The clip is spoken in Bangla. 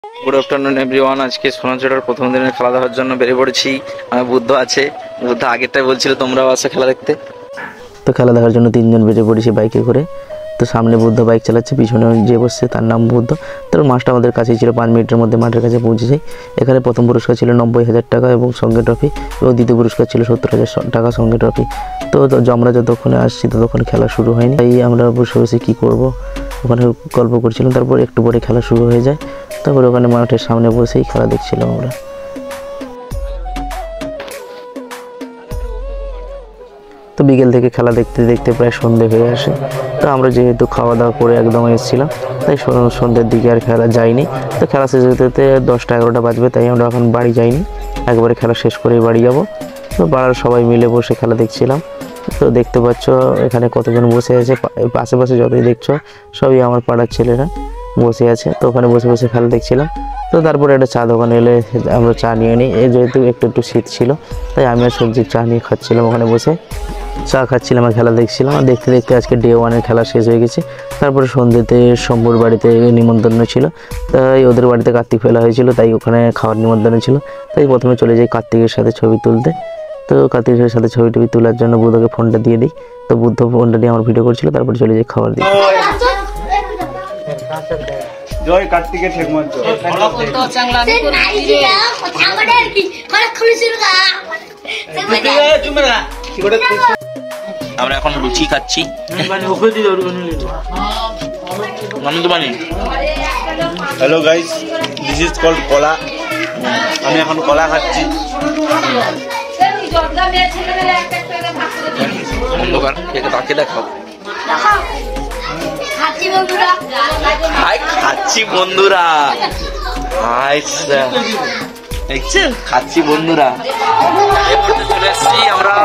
Good afternoon everyone. আজকে সোনাঝুরার প্রথম দিনের খেলা দেখার জন্য বেরিয়ে পড়েছি। বুদ্ধ আছে, বুদ্ধ আগেরটাই বলছিল তোমরাও আসো খেলা দেখতে। তো খেলা দেখার জন্য তিনজন বেরিয়ে পড়েছি বাইকে করে। তো সামনে বুদ্ধ বাইক চালাচ্ছে, পিছনে যে বসছে তার নাম বুদ্ধ। তোর মাছটা আমাদের কাছেই ছিল, 5 মিনিটের মধ্যে মাঠের কাছে পৌঁছে যাই। এখানে প্রথম পুরস্কার ছিল 90,000 টাকা এবং সঙ্গে ট্রফি, এবং দ্বিতীয় পুরস্কার ছিল 70,000 টাকা সঙ্গে ট্রফি। তো আমরা যতক্ষণে আসছি ততক্ষণে খেলা শুরু হয়নি, তাই আমরা বসে বসে কী করবো ওখানে গল্প করছিলাম। তারপর একটু পরে খেলা শুরু হয়ে যায়। তারপরে ওখানে মাঠের সামনে বসেই খেলা দেখছিলাম আমরা। তো বিকেল থেকে খেলা দেখতে দেখতে প্রায় সন্ধে হয়ে আসে। তো আমরা যেহেতু খাওয়া দাওয়া করে একদম এসেছিলাম, তাই সন্ধ্যের দিকে আর খেলা যায়নি। তো খেলা শেষ হতে হতে 10টা-11টা বাজবে, তাই আমরা এখন বাড়ি যাইনি, একবারে খেলা শেষ করেই বাড়ি যাব। তো পাড়ার সবাই মিলে বসে খেলা দেখছিলাম। তো দেখতে পাচ্ছ এখানে কতজন বসে আছে, আশেপাশে যতই দেখছো সবই আমার পাড়ার ছেলেরা বসে আছে। তো ওখানে বসে বসে খেলা দেখছিলাম। তো তারপরে একটা চা দোকানে এলে আমরা চা নিয়ে নিই। যেহেতু একটু শীত ছিল, তাই আমি আর সবজির চা নিয়ে খাচ্ছিলাম, ওখানে বসে চা খাচ্ছিলাম আর খেলা দেখছিলাম। আর দেখতে দেখতে আজকে ডে 1-এর খেলা শেষ হয়ে গেছে। তারপরে সন্ধ্যেতে শম্ভুর বাড়িতে নিমন্ত্রণ ছিল, তাই ওদের বাড়িতে কার্তিক ফেলা হয়েছিল, তাই ওখানে খাওয়ার নিমন্ত্রণ ছিল। তাই প্রথমে চলে যাই কার্তিকের সাথে ছবি তুলতে। তো কার্তিকের সাথে ছবি টবি তোলার জন্য বুদ্ধকে ফোনটা দিয়ে দিই। তো বুদ্ধ ফোনটা নিয়ে আমার ভিডিও করছিল, তারপরে চলে যাই খাবার দিই। জয় কার্তিকের ঠেক মঞ্চ। আমরা এখন লুচি খাচ্ছি। Hello guys, this is called kola. আমি এখন কলা খাচ্ছি। অন্ধকার তাকে দেখাও। খাচ্ছি বন্ধুরা, খাচ্ছি বন্ধুরা। চলে এসছি আমরা